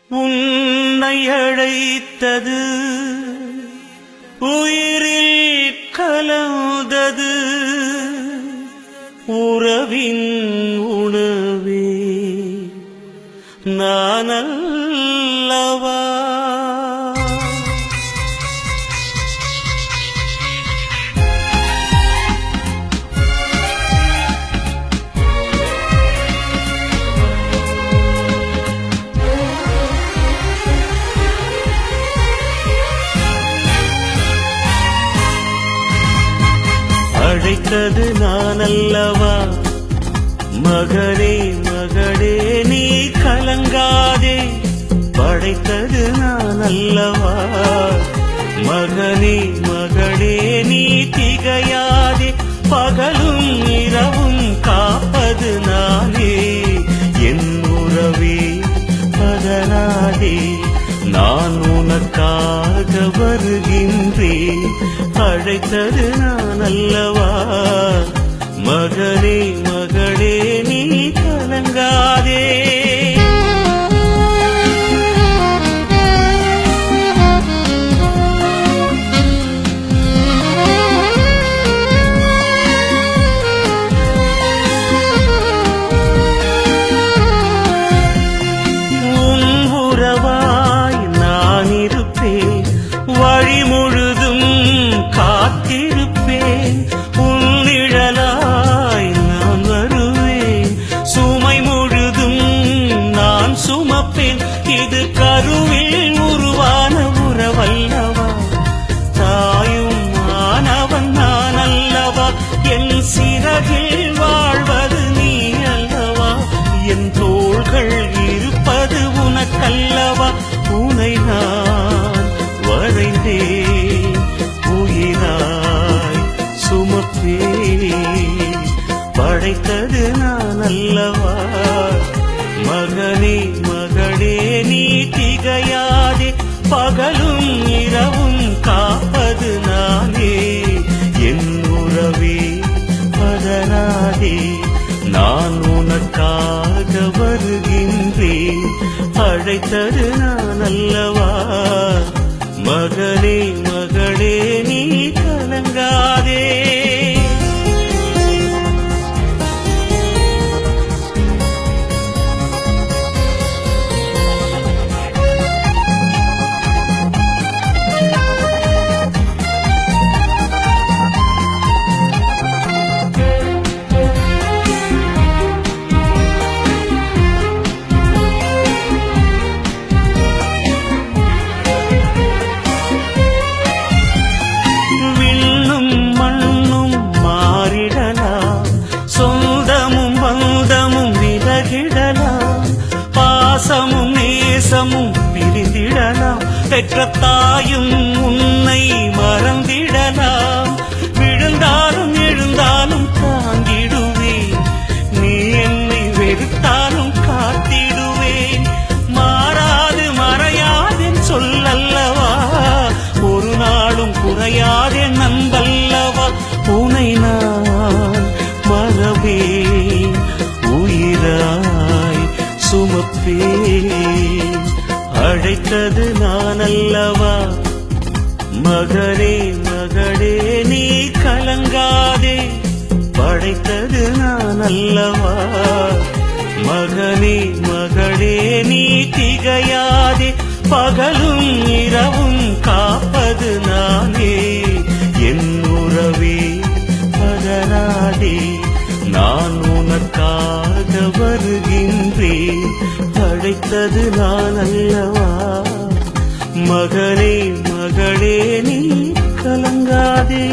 உன்னை அழைத்தது உயிரில் கலந்தது உறவின் உணவே நானல்லவா. அழைத்தது நானல்லவா மகனே மகளே நீ கலங்காதே. படைத்தது நானல்லவா மகனே மகளே நீ திகையாதே. பகலும் இரவும் காப்பது நானே என் உறவே பதறாதே. நான் உனக்காக வருகின்றேன். அழைத்தது நான் அல்லவா மகனே மகளே நீ கலங்காதே. உன் உறவாய் நான் இருப்பேன். வழி முழுதும் காத்திருப்பேன். உன் நிழலாய் நான் வருவேன். சுமை முழுதும் நான் சுமப்பேன். இது கருவில் உருவான உறவல்லவா. தாயும் மாணவன் நான் அல்லவா. என் சிறகில் வாழ்வது நீ அல்லவா. என் தோள்கள் இருப்பது உனக்கல்லவா. உனை நான் வரைந்தேன் உயிராய் சுமப்பேன். படைத்தது நான் அல்லவா மகனே மகளே நீ திகையாதே. பகலும் இரவும் காப்பது நானே என் உறவே பதறாதே. நான் உனக்காக வருகின்றேன். அழைத்தது நான் அல்லவா மகனே மகளே நீ கலங்காதே. பாசமும் நேசமும் பிரிந்திடலாம். பெற்ற தாயும் உன்னை மறந்திடலாம். விழுந்தாலும் எழுந்தாலும் தாங்கிடுவேன். நீ என்னை வெறுத்தாலும் காத்திடுவேன். மாறாது மறையாதென் சொல்லல்லவா. ஒரு நாளும் குறையாதென் நண்பல்லவா. உனை நான் மறவேன் உயிராய் சுமப்பேன். அழைத்தது நான் அல்லவா மகனே மகளே நீ கலங்காதே. படைத்தது நான் அல்லவா மகனே மகளே நீ திகையாதே. பகலும் இரவும் காப்பது நானே என் உறவே பதறாதே. நான் உனக்காக வருகின்றேன். அழைத்தது நான் அல்லவா மகனே மகளே நீ கலங்காதே.